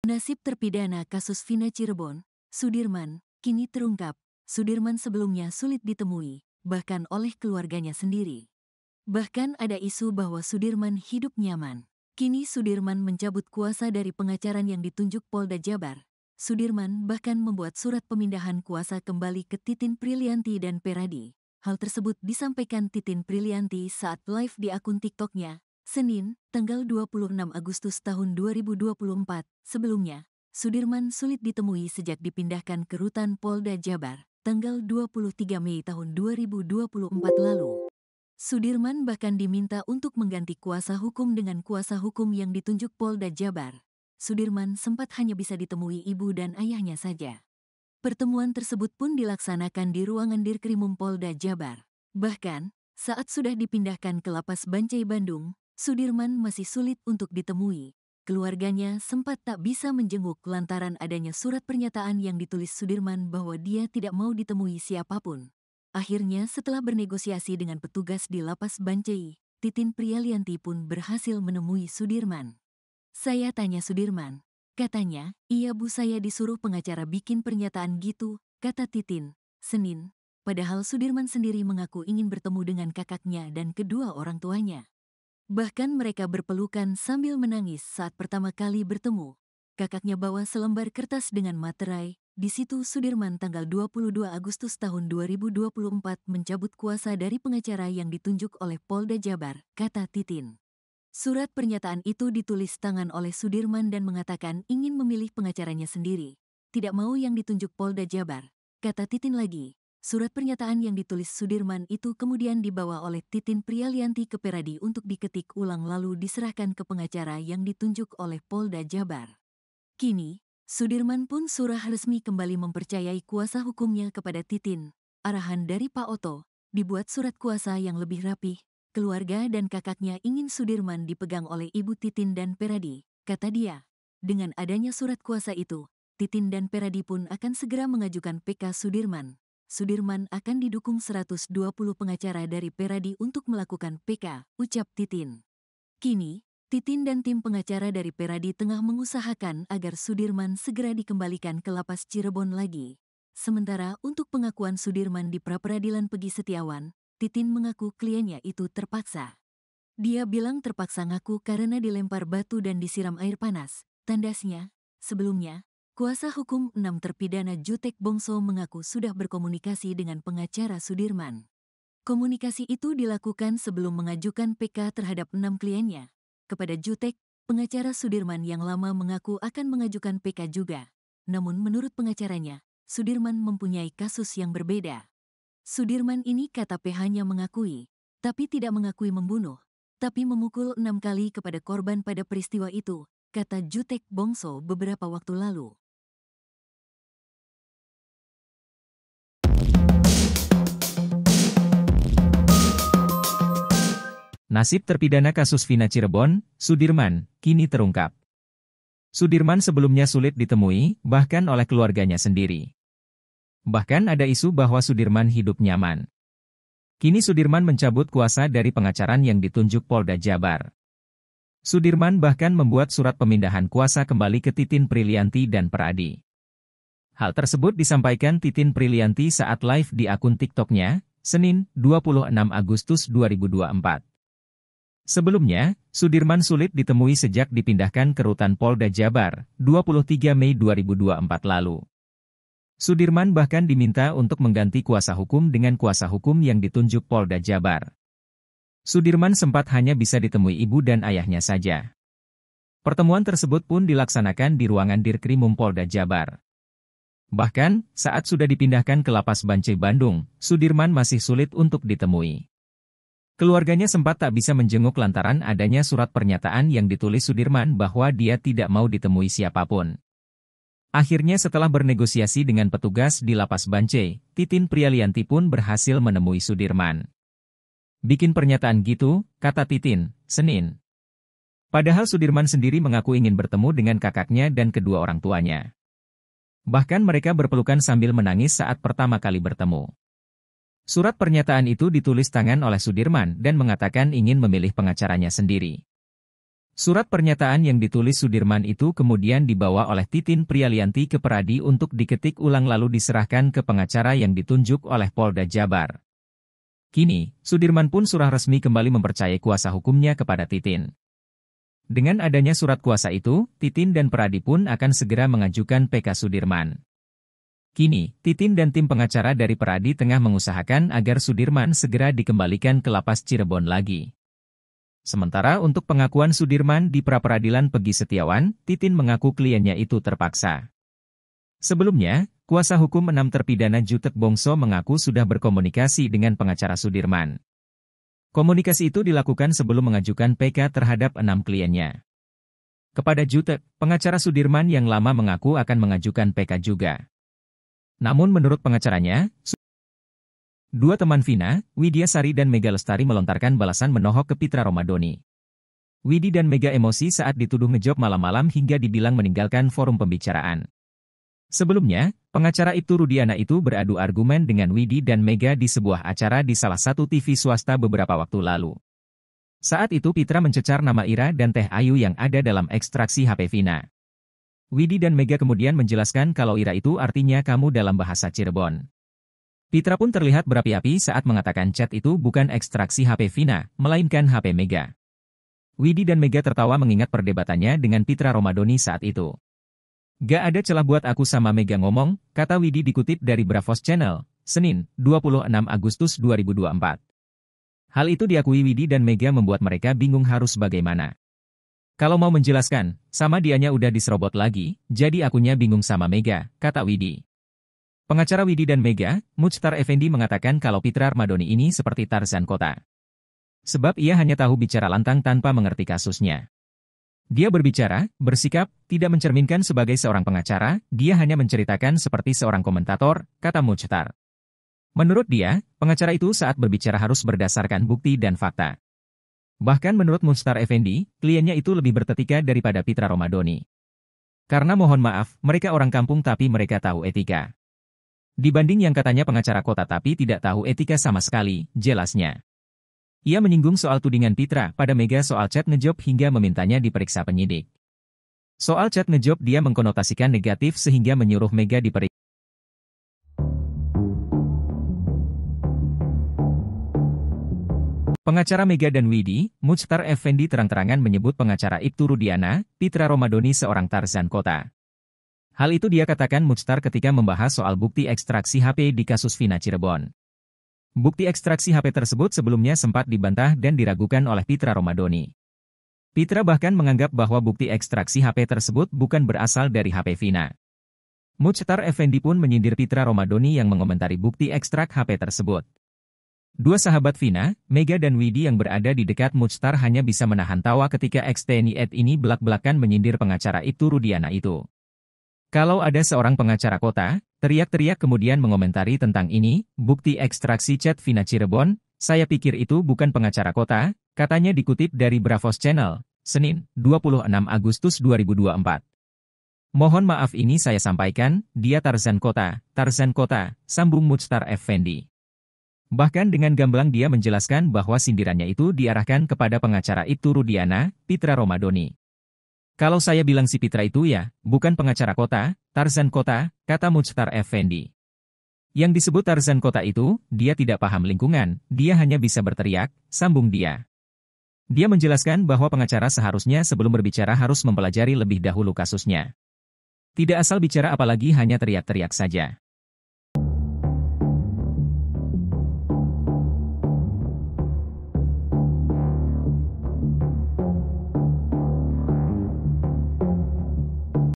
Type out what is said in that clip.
Nasib terpidana kasus Vina Cirebon, Sudirman, kini terungkap. Sudirman sebelumnya sulit ditemui, bahkan oleh keluarganya sendiri. Bahkan ada isu bahwa Sudirman hidup nyaman. Kini Sudirman mencabut kuasa dari pengacara yang ditunjuk Polda Jabar. Sudirman bahkan membuat surat pemindahan kuasa kembali ke Titin Prilianti dan Peradi. Hal tersebut disampaikan Titin Prilianti saat live di akun TikToknya, Senin, tanggal 26 Agustus tahun 2024. Sebelumnya, Sudirman sulit ditemui sejak dipindahkan ke Rutan Polda Jabar, tanggal 23 Mei tahun 2024 lalu. Sudirman bahkan diminta untuk mengganti kuasa hukum dengan kuasa hukum yang ditunjuk Polda Jabar. Sudirman sempat hanya bisa ditemui ibu dan ayahnya saja. Pertemuan tersebut pun dilaksanakan di ruangan Dirkrimum Polda Jabar. Bahkan, saat sudah dipindahkan ke Lapas Bancai Bandung, Sudirman masih sulit untuk ditemui. Keluarganya sempat tak bisa menjenguk lantaran adanya surat pernyataan yang ditulis Sudirman bahwa dia tidak mau ditemui siapapun. Akhirnya setelah bernegosiasi dengan petugas di Lapas Bancai, Titin Prilianti pun berhasil menemui Sudirman. Saya tanya Sudirman. Katanya, iya bu, saya disuruh pengacara bikin pernyataan gitu, kata Titin, Senin. Padahal Sudirman sendiri mengaku ingin bertemu dengan kakaknya dan kedua orang tuanya. Bahkan mereka berpelukan sambil menangis saat pertama kali bertemu. Kakaknya bawa selembar kertas dengan materai. Di situ Sudirman tanggal 22 Agustus tahun 2024 mencabut kuasa dari pengacara yang ditunjuk oleh Polda Jabar, kata Titin. Surat pernyataan itu ditulis tangan oleh Sudirman dan mengatakan ingin memilih pengacaranya sendiri. Tidak mau yang ditunjuk Polda Jabar, kata Titin lagi. Surat pernyataan yang ditulis Sudirman itu kemudian dibawa oleh Titin Prilianti ke Peradi untuk diketik ulang lalu diserahkan ke pengacara yang ditunjuk oleh Polda Jabar. Kini, Sudirman pun surah resmi kembali mempercayai kuasa hukumnya kepada Titin. Arahan dari Pak Oto, dibuat surat kuasa yang lebih rapih. Keluarga dan kakaknya ingin Sudirman dipegang oleh Ibu Titin dan Peradi, kata dia. Dengan adanya surat kuasa itu, Titin dan Peradi pun akan segera mengajukan PK Sudirman. Sudirman akan didukung 120 pengacara dari Peradi untuk melakukan PK, ucap Titin. Kini, Titin dan tim pengacara dari Peradi tengah mengusahakan agar Sudirman segera dikembalikan ke Lapas Cirebon lagi. Sementara untuk pengakuan Sudirman di pra-peradilan Pegi Setiawan, Titin mengaku kliennya itu terpaksa. Dia bilang terpaksa ngaku karena dilempar batu dan disiram air panas. Tandasnya, sebelumnya, kuasa hukum 6 terpidana Jutek Bongso mengaku sudah berkomunikasi dengan pengacara Sudirman. Komunikasi itu dilakukan sebelum mengajukan PK terhadap 6 kliennya. Kepada Jutek, pengacara Sudirman yang lama mengaku akan mengajukan PK juga. Namun menurut pengacaranya, Sudirman mempunyai kasus yang berbeda. Sudirman ini kata PH-nya mengakui, tapi tidak mengakui membunuh, tapi memukul 6 kali kepada korban pada peristiwa itu, kata Jutek Bongso beberapa waktu lalu. Nasib terpidana kasus Vina Cirebon, Sudirman, kini terungkap. Sudirman sebelumnya sulit ditemui, bahkan oleh keluarganya sendiri. Bahkan ada isu bahwa Sudirman hidup nyaman. Kini Sudirman mencabut kuasa dari pengacara yang ditunjuk Polda Jabar. Sudirman bahkan membuat surat pemindahan kuasa kembali ke Titin Prilianti dan Peradi. Hal tersebut disampaikan Titin Prilianti saat live di akun TikToknya, Senin, 26 Agustus 2024. Sebelumnya, Sudirman sulit ditemui sejak dipindahkan ke Rutan Polda Jabar, 23 Mei 2024 lalu. Sudirman bahkan diminta untuk mengganti kuasa hukum dengan kuasa hukum yang ditunjuk Polda Jabar. Sudirman sempat hanya bisa ditemui ibu dan ayahnya saja. Pertemuan tersebut pun dilaksanakan di ruangan Dirkrimum Polda Jabar. Bahkan, saat sudah dipindahkan ke Lapas Bancai Bandung, Sudirman masih sulit untuk ditemui. Keluarganya sempat tak bisa menjenguk lantaran adanya surat pernyataan yang ditulis Sudirman bahwa dia tidak mau ditemui siapapun. Akhirnya setelah bernegosiasi dengan petugas di Lapas Bancai, Titin Prilianti pun berhasil menemui Sudirman. Bikin pernyataan gitu, kata Titin, Senin. Padahal Sudirman sendiri mengaku ingin bertemu dengan kakaknya dan kedua orang tuanya. Bahkan mereka berpelukan sambil menangis saat pertama kali bertemu. Surat pernyataan itu ditulis tangan oleh Sudirman dan mengatakan ingin memilih pengacaranya sendiri. Surat pernyataan yang ditulis Sudirman itu kemudian dibawa oleh Titin Prialianti ke Peradi untuk diketik ulang lalu diserahkan ke pengacara yang ditunjuk oleh Polda Jabar. Kini, Sudirman pun surah resmi kembali mempercayai kuasa hukumnya kepada Titin. Dengan adanya surat kuasa itu, Titin dan Peradi pun akan segera mengajukan PK Sudirman. Kini, Titin dan tim pengacara dari Peradi tengah mengusahakan agar Sudirman segera dikembalikan ke lapas Cirebon lagi. Sementara untuk pengakuan Sudirman di pra-peradilan Pegi Setiawan, Titin mengaku kliennya itu terpaksa. Sebelumnya, kuasa hukum 6 terpidana Jutek Bongso mengaku sudah berkomunikasi dengan pengacara Sudirman. Komunikasi itu dilakukan sebelum mengajukan PK terhadap 6 kliennya. Kepada Jutek, pengacara Sudirman yang lama mengaku akan mengajukan PK juga. Namun menurut pengacaranya, dua teman Vina, Widya Sari dan Mega Lestari melontarkan balasan menohok ke Pitra Romadoni. Widi dan Mega emosi saat dituduh ngejob malam-malam hingga dibilang meninggalkan forum pembicaraan. Sebelumnya, pengacara Ibtu Rudiana itu beradu argumen dengan Widi dan Mega di sebuah acara di salah satu TV swasta beberapa waktu lalu. Saat itu Pitra mencecar nama Ira dan Teh Ayu yang ada dalam ekstraksi HP Vina. Widi dan Mega kemudian menjelaskan kalau Ira itu artinya kamu dalam bahasa Cirebon. Pitra pun terlihat berapi-api saat mengatakan chat itu bukan ekstraksi HP Vina, melainkan HP Mega. Widi dan Mega tertawa mengingat perdebatannya dengan Pitra Romadoni saat itu. Gak ada celah buat aku sama Mega ngomong, kata Widi dikutip dari Bravos Channel, Senin, 26 Agustus 2024. Hal itu diakui Widi dan Mega membuat mereka bingung harus bagaimana. Kalau mau menjelaskan, sama dianya udah diserobot lagi, jadi akunya bingung sama Mega, kata Widi. Pengacara Widi dan Mega, Muchtar Effendi mengatakan kalau Pitra Romadoni ini seperti Tarzan Kota. Sebab ia hanya tahu bicara lantang tanpa mengerti kasusnya. Dia berbicara, bersikap, tidak mencerminkan sebagai seorang pengacara, dia hanya menceritakan seperti seorang komentator, kata Muchtar. Menurut dia, pengacara itu saat berbicara harus berdasarkan bukti dan fakta. Bahkan menurut Muchtar Effendi, kliennya itu lebih bertetika daripada Pitra Romadoni. Karena mohon maaf, mereka orang kampung tapi mereka tahu etika. Dibanding yang katanya pengacara kota tapi tidak tahu etika sama sekali, jelasnya. Ia menyinggung soal tudingan Pitra pada Mega soal chat ngejob hingga memintanya diperiksa penyidik. Soal chat ngejob dia mengkonotasikan negatif sehingga menyuruh Mega diperiksa. Pengacara Mega dan Widi, Muchtar Effendi terang-terangan menyebut pengacara Ibtu Rudiana, Pitra Romadoni seorang Tarzan Kota. Hal itu dia katakan Muchtar ketika membahas soal bukti ekstraksi HP di kasus Vina Cirebon. Bukti ekstraksi HP tersebut sebelumnya sempat dibantah dan diragukan oleh Pitra Romadoni. Pitra bahkan menganggap bahwa bukti ekstraksi HP tersebut bukan berasal dari HP Vina. Muchtar Effendi pun menyindir Pitra Romadoni yang mengomentari bukti ekstrak HP tersebut. Dua sahabat Vina, Mega dan Widi yang berada di dekat Muchtar hanya bisa menahan tawa ketika ex-TNI ini belak-belakan menyindir pengacara Ibtu Rudiana itu. Kalau ada seorang pengacara kota, teriak-teriak kemudian mengomentari tentang ini, bukti ekstraksi chat Vina Cirebon, saya pikir itu bukan pengacara kota, katanya dikutip dari Bravos Channel, Senin, 26 Agustus 2024. Mohon maaf ini saya sampaikan, dia Tarzan Kota, sambung Muchtar Effendi. Bahkan dengan gamblang dia menjelaskan bahwa sindirannya itu diarahkan kepada pengacara Ibtu Rudiana, Pitra Romadoni. Kalau saya bilang si Pitra itu ya, bukan pengacara kota, Tarzan Kota, kata Muchtar Effendi. Yang disebut Tarzan Kota itu, dia tidak paham lingkungan, dia hanya bisa berteriak, sambung dia. Dia menjelaskan bahwa pengacara seharusnya sebelum berbicara harus mempelajari lebih dahulu kasusnya. Tidak asal bicara apalagi hanya teriak-teriak saja.